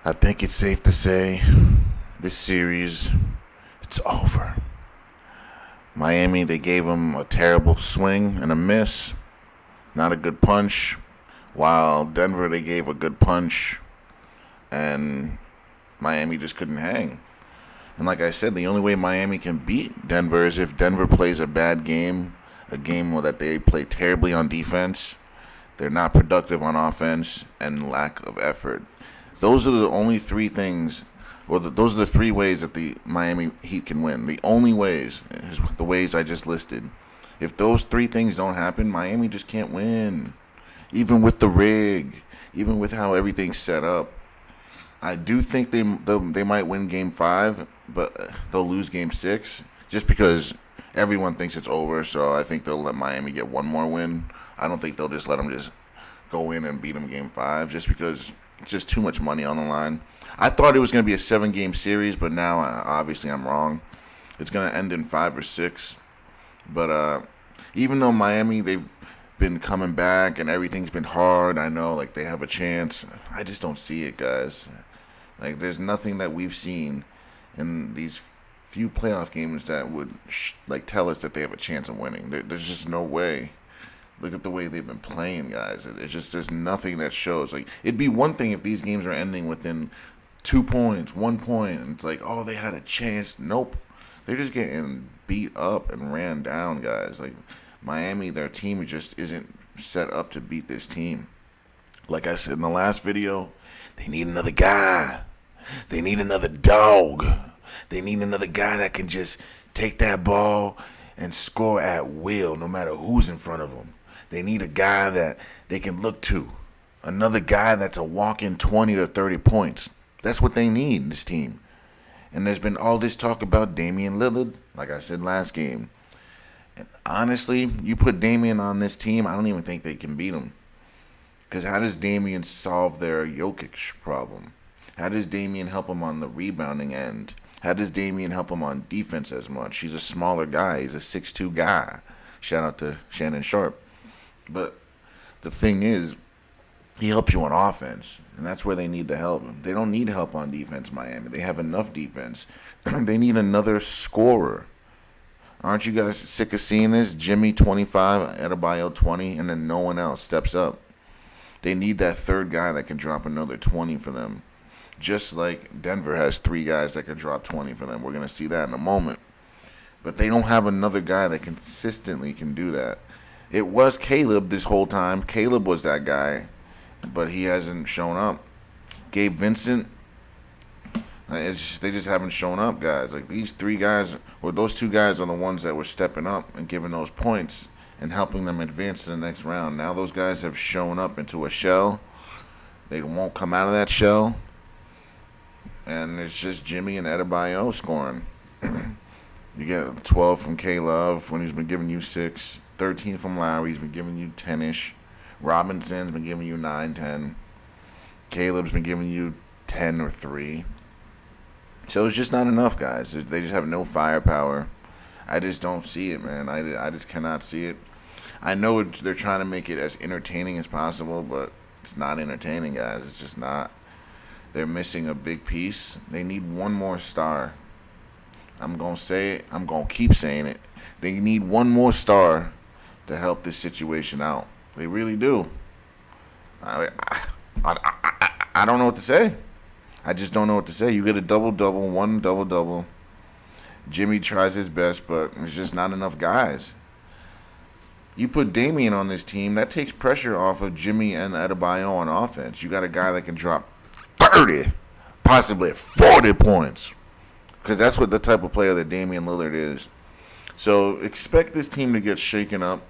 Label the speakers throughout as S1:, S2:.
S1: I think it's safe to say this series, it's over. Miami, they gave them a terrible swing and a miss, not a good punch. While Denver, they gave a good punch, and Miami just couldn't hang. And like I said, the only way Miami can beat Denver is if Denver plays a bad game, a game that they play terribly on defense, they're not productive on offense, and lack of effort. Those are the only three things, those are the three ways that the Miami Heat can win. The only ways is the ways I just listed. If those three things don't happen, Miami just can't win. Even with the rig, even with how everything's set up. I do think they might win Game 5, but they'll lose Game 6 just because everyone thinks it's over. So I think they'll let Miami get one more win. I don't think they'll just let them just go in and beat them Game 5 just because it's just too much money on the line. I thought it was going to be a 7-game series, but now obviously I'm wrong. It's going to end in 5 or 6. But even though Miami, they've been coming back and everything's been hard, I know like they have a chance. I just don't see it, guys. Like there's nothing that we've seen in these few playoff games that would tell us that they have a chance of winning. There's just no way. Look at the way they've been playing, guys. It's just there's nothing that shows. Like it'd be one thing if these games are ending within 2 points, 1 point, and it's like, oh, they had a chance. Nope, they're just getting beat up and ran down, guys. Like Miami, their team just isn't set up to beat this team. Like I said in the last video, they need another guy. They need another dog. They need another guy that can just take that ball and score at will, no matter who's in front of them. They need a guy that they can look to. Another guy that's a walk-in 20 to 30 points. That's what they need in this team. And there's been all this talk about Damian Lillard, like I said last game. And honestly, you put Damian on this team, I don't even think they can beat him. Because how does Damian solve their Jokic problem? How does Damian help him on the rebounding end? How does Damian help him on defense as much? He's a smaller guy. He's a 6'2" guy. Shout out to Shannon Sharp. But the thing is, he helps you on offense, and that's where they need the help. They don't need help on defense, Miami. They have enough defense. They need another scorer. Aren't you guys sick of seeing this? Jimmy 25, Adebayo 20, and then no one else steps up. They need that third guy that can drop another 20 for them. Just like Denver has 3 guys that can drop 20 for them. We're going to see that in a moment. But they don't have another guy that consistently can do that. It was Caleb this whole time. Caleb was that guy, but he hasn't shown up. Gabe Vincent, they just haven't shown up, guys. Like these 3 guys, or those 2 guys are the ones that were stepping up and giving those points and helping them advance to the next round. Now those guys have shown up into a shell. They won't come out of that shell. And it's just Jimmy and Adebayo scoring. You get 12 from K-Love when he's been giving you 6. 13 from Lowry. He's been giving you 10-ish. Robinson's been giving you 9, 10. Caleb's been giving you 10 or 3. So it's just not enough, guys. They just have no firepower. I just don't see it, man. I just cannot see it. I know they're trying to make it as entertaining as possible, but it's not entertaining, guys. It's just not. They're missing a big piece. They need one more star. I'm going to say it. I'm going to keep saying it. They need one more star to help this situation out. They really do. I don't know what to say. I just don't know what to say. You get a double-double, one double-double. Jimmy tries his best, but there's just not enough guys. You put Damian on this team, that takes pressure off of Jimmy and Adebayo on offense. You got a guy that can drop 30, possibly 40 points. Because that's what the type of player that Damian Lillard is. So expect this team to get shaken up.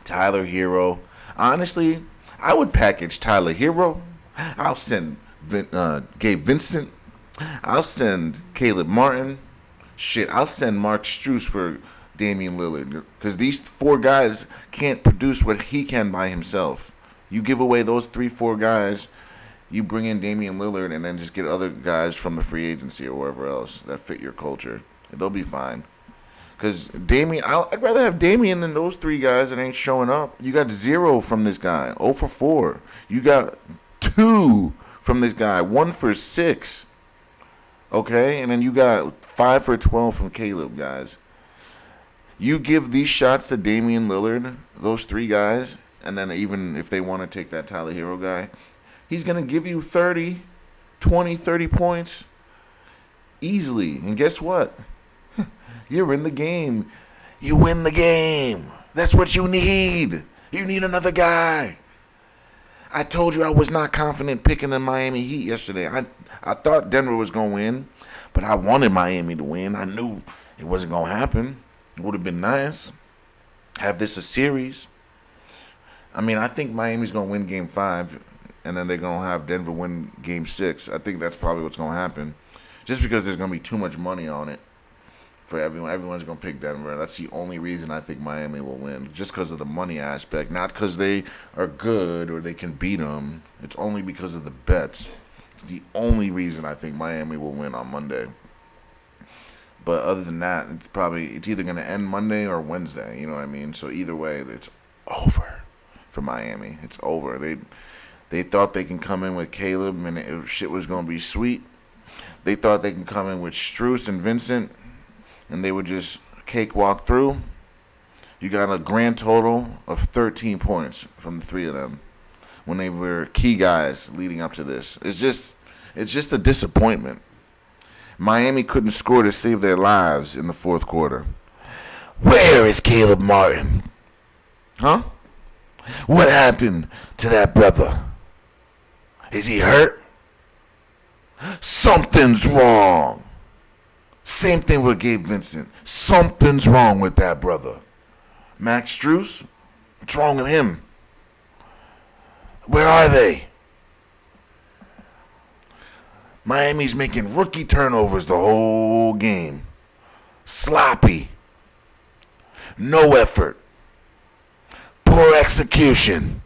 S1: Tyler Hero. Honestly, I would package Tyler Hero. I'll send Gabe Vincent. I'll send Caleb Martin. Shit, I'll send Mark Struess for Damian Lillard. Because these 4 guys can't produce what he can by himself. You give away those 3-4 guys, you bring in Damian Lillard and then just get other guys from the free agency or wherever else that fit your culture. They'll be fine. Because Damian, I'd rather have Damian than those 3 guys that ain't showing up. You got 0 from this guy, 0 for 4. You got 2 from this guy. 1 for 6. Okay? And then you got 5 for 12 from Caleb, guys. You give these shots to Damian Lillard, those 3 guys, and then even if they want to take that Tyler Hero guy, he's going to give you 30 points easily. And guess what? You're in the game. You win the game. That's what you need. You need another guy. I told you I was not confident picking the Miami Heat yesterday. I thought Denver was going to win, but I wanted Miami to win. I knew it wasn't going to happen. It would have been nice. Have this a series. I mean, I think Miami's going to win Game 5, and then they're going to have Denver win Game 6. I think that's probably what's going to happen. Just because there's going to be too much money on it for everyone. Everyone's going to pick Denver. That's the only reason I think Miami will win. Just because of the money aspect. Not because they are good or they can beat them. It's only because of the bets. It's the only reason I think Miami will win on Monday. But other than that, it's either going to end Monday or Wednesday. You know what I mean? So either way, it's over for Miami. It's over. They thought they can come in with Caleb and shit was going to be sweet. They thought they can come in with Strus and Vincent and they would just cakewalk through. You got a grand total of 13 points from the 3 of them when they were key guys leading up to this. It's just a disappointment. Miami couldn't score to save their lives in the fourth quarter. Where is Caleb Martin? Huh? What happened to that brother? Is he hurt? Something's wrong. Same thing with Gabe Vincent. Something's wrong with that brother. Max Strus? What's wrong with him? Where are they? Miami's making rookie turnovers the whole game. Sloppy. No effort. Poor execution.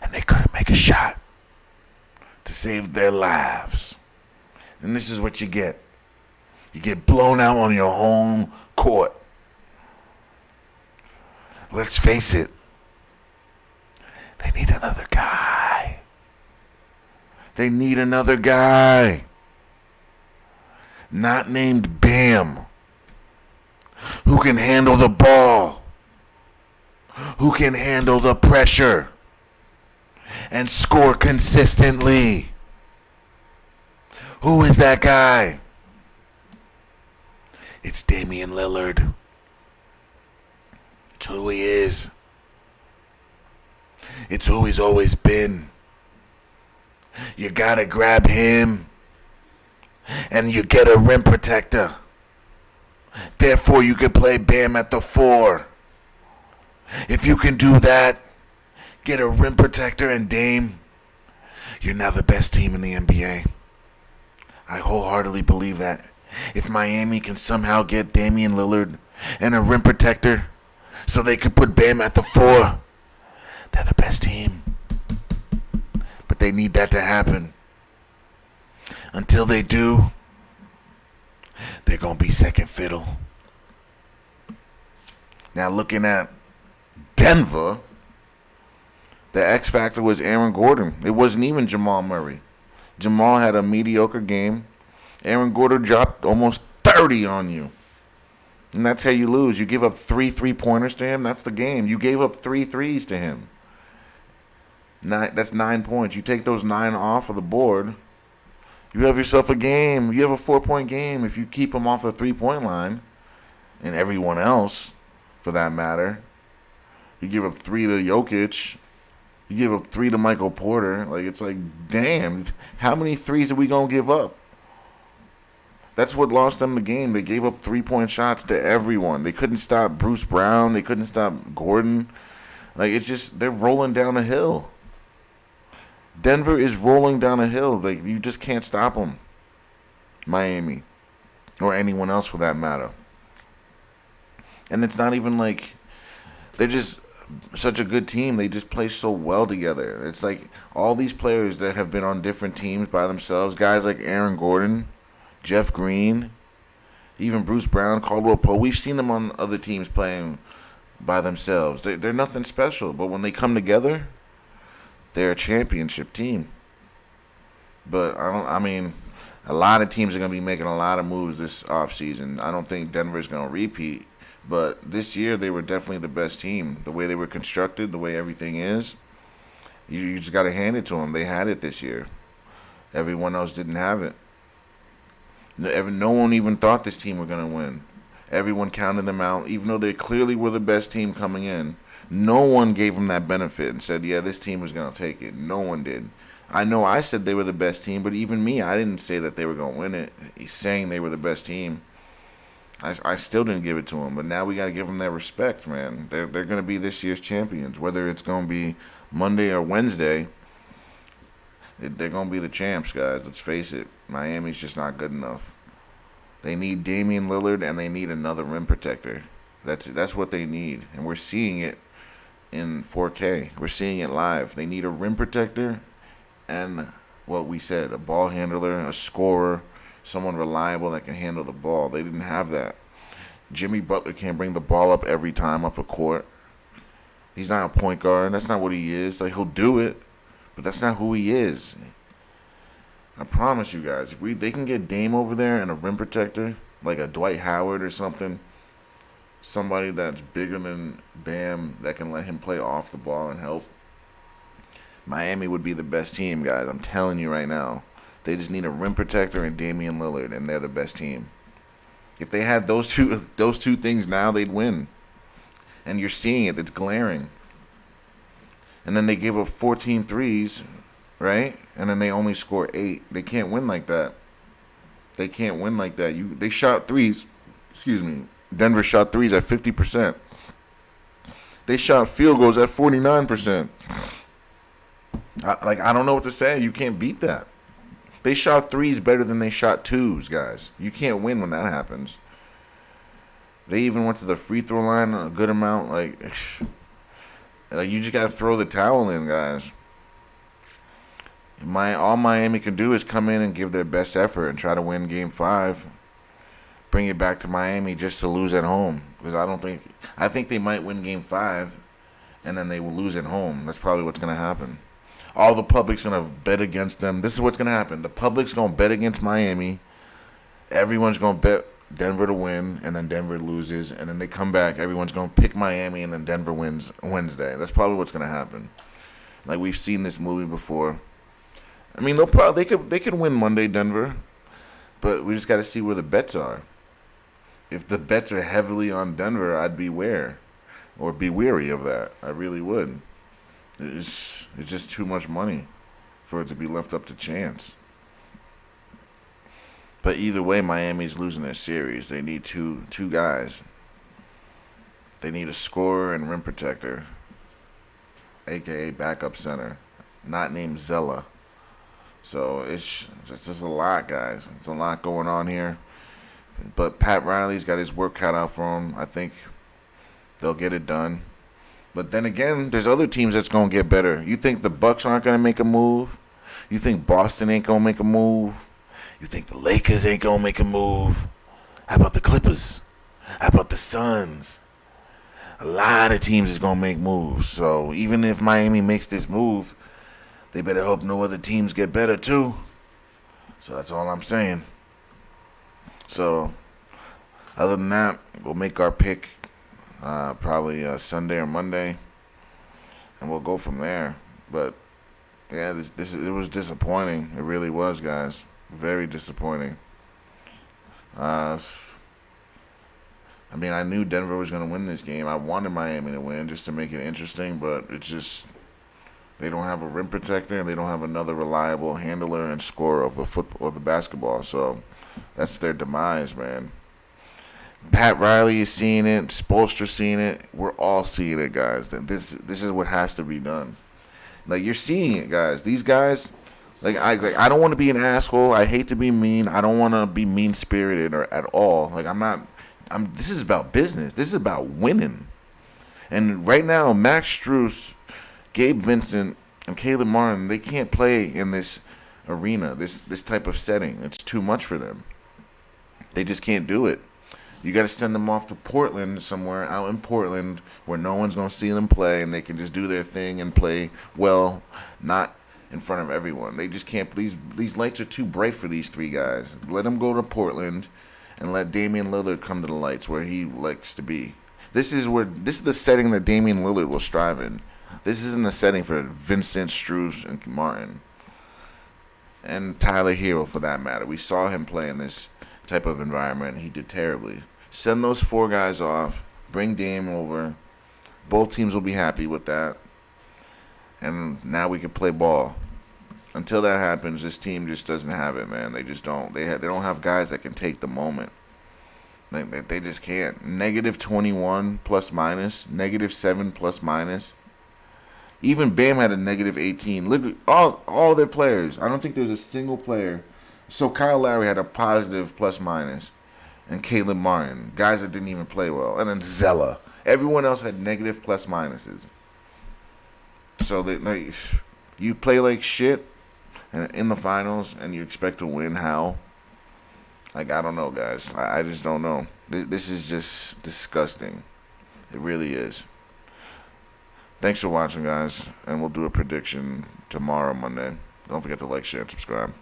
S1: And they couldn't make a shot to save their lives. And this is what you get. You get blown out on your home court. Let's face it. They need another guy. They need another guy. Not named Bam. Who can handle the ball. Who can handle the pressure. And score consistently. Who is that guy? It's Damian Lillard. It's who he is. It's who he's always been. You gotta grab him. And you get a rim protector. Therefore, you can play Bam at the 4. If you can do that, get a rim protector and Dame, you're now the best team in the NBA. I wholeheartedly believe that. If Miami can somehow get Damian Lillard and a rim protector so they could put Bam at the 4, they're the best team. But they need that to happen. Until they do, they're going to be second fiddle. Now looking at Denver, the X factor was Aaron Gordon. It wasn't even Jamal Murray. Jamal had a mediocre game. Aaron Gordon dropped almost 30 on you. And that's how you lose. You give up 3 3-pointers to him. That's the game. You gave up 3 threes to him. That's 9 points. You take those 9 off of the board, you have yourself a game. You have a 4-point game if you keep him off the 3-point line. And everyone else, for that matter. You give up 3 to Jokic. You give up 3 to Michael Porter. It's like, damn, how many threes are we going to give up? That's what lost them the game. They gave up 3-point shots to everyone. They couldn't stop Bruce Brown. They couldn't stop Gordon. They're rolling down a hill. Denver is rolling down a hill. You just can't stop them. Miami. Or anyone else for that matter. And it's not even like they're just such a good team. They just play so well together. It's like all these players that have been on different teams by themselves, guys like Aaron Gordon, Jeff Green, even Bruce Brown, Caldwell Pope. We've seen them on other teams playing by themselves. They're nothing special, but when they come together, they're a championship team. But I mean, a lot of teams are going to be making a lot of moves this offseason. I don't think Denver's going to repeat. But this year, they were definitely the best team. The way they were constructed, the way everything is, you just got to hand it to them. They had it this year. Everyone else didn't have it. No one even thought this team were going to win. Everyone counted them out, even though they clearly were the best team coming in. No one gave them that benefit and said, yeah, this team was going to take it. No one did. I know I said they were the best team, but even me, I didn't say that they were going to win it. He's saying they were the best team. I still didn't give it to them, but now we got to give them that respect, man. They're going to be this year's champions. Whether it's going to be Monday or Wednesday, they're going to be the champs, guys. Let's face it. Miami's just not good enough. They need Damian Lillard, and they need another rim protector. That's what they need, and we're seeing it in 4K. We're seeing it live. They need a rim protector and what we said, a ball handler, a scorer, someone reliable that can handle the ball. They didn't have that. Jimmy Butler can't bring the ball up every time up the court. He's not a point guard. That's not what he is. Like, he'll do it, but that's not who he is. I promise you guys, if they can get Dame over there and a rim protector, like a Dwight Howard or something, somebody that's bigger than Bam that can let him play off the ball and help, Miami would be the best team, guys. I'm telling you right now. They just need a rim protector and Damian Lillard, and they're the best team. If they had those two things now, they'd win. And you're seeing it. It's glaring. And then they give up 14 threes, right? And then they only score 8. They can't win like that. They can't win like that. They shot threes. Excuse me. Denver shot threes at 50%. They shot field goals at 49%. I don't know what to say. You can't beat that. They shot threes better than they shot twos, guys. You can't win when that happens. They even went to the free throw line a good amount. Like you just got to throw the towel in, guys. All Miami can do is come in and give their best effort and try to win Game 5. Bring it back to Miami just to lose at home. Because I think they might win Game 5, and then they will lose at home. That's probably what's going to happen. All the public's going to bet against them. This is what's going to happen. The public's going to bet against Miami. Everyone's going to bet Denver to win, and then Denver loses. And then they come back. Everyone's going to pick Miami, and then Denver wins Wednesday. That's probably what's going to happen. Like, we've seen this movie before. I mean, they could win Monday, Denver. But we just got to see where the bets are. If the bets are heavily on Denver, I'd beware. Or be weary of that. I really would. It's just too much money for it to be left up to chance. But either way, Miami's losing their series. They need two guys. They need a scorer and rim protector, a.k.a. backup center, not named Zella. So it's just a lot, guys. It's a lot going on here. But Pat Riley's got his work cut out for him. I think they'll get it done. But then again, there's other teams that's going to get better. You think the Bucks aren't going to make a move? You think Boston ain't going to make a move? You think the Lakers ain't going to make a move? How about the Clippers? How about the Suns? A lot of teams is going to make moves. So even if Miami makes this move, they better hope no other teams get better too. So that's all I'm saying. So other than that, we'll make our pick probably Sunday or Monday, and we'll go from there. But yeah, it was disappointing. It really was, guys. Very disappointing. I mean, I knew Denver was going to win this game. I wanted Miami to win just to make it interesting, but it's just they don't have a rim protector and they don't have another reliable handler and scorer of the football or the basketball. So that's their demise, man. Pat Riley is seeing it. Spoelstra's seeing it. We're all seeing it, guys. This is what has to be done. Like, you're seeing it, guys. These guys, I don't want to be an asshole. I hate to be mean. I don't want to be mean-spirited or at all. Like, this is about business. This is about winning. And right now, Max Strus, Gabe Vincent, and Caleb Martin, they can't play in this arena, this type of setting. It's too much for them. They just can't do it. You got to send them off to Portland, somewhere out in Portland where no one's going to see them play and they can just do their thing and play well, not in front of everyone. They just can't. These lights are too bright for these three guys. Let them go to Portland, and let Damian Lillard come to the lights where he likes to be. This is the setting that Damian Lillard will strive in. This isn't the setting for Vincent, Strus, and Martin, and Tyler Hero for that matter. We saw him play in this type of environment, and he did terribly. Send those four guys off. Bring Dame over. Both teams will be happy with that. And now we can play ball. Until that happens, this team just doesn't have it, man. They just don't. They don't have guys that can take the moment. They just can't. -21 plus minus. -7 plus minus. Even Bam had a -18. Literally, all their players. I don't think there's a single player. So Kyle Lowry had a positive plus minus. And Caleb Martin. Guys that didn't even play well. And then Zella. Everyone else had negative plus minuses. So you play like shit in the finals and you expect to win. How? Like, I don't know, guys. I just don't know. This is just disgusting. It really is. Thanks for watching, guys. And we'll do a prediction tomorrow, Monday. Don't forget to like, share, and subscribe.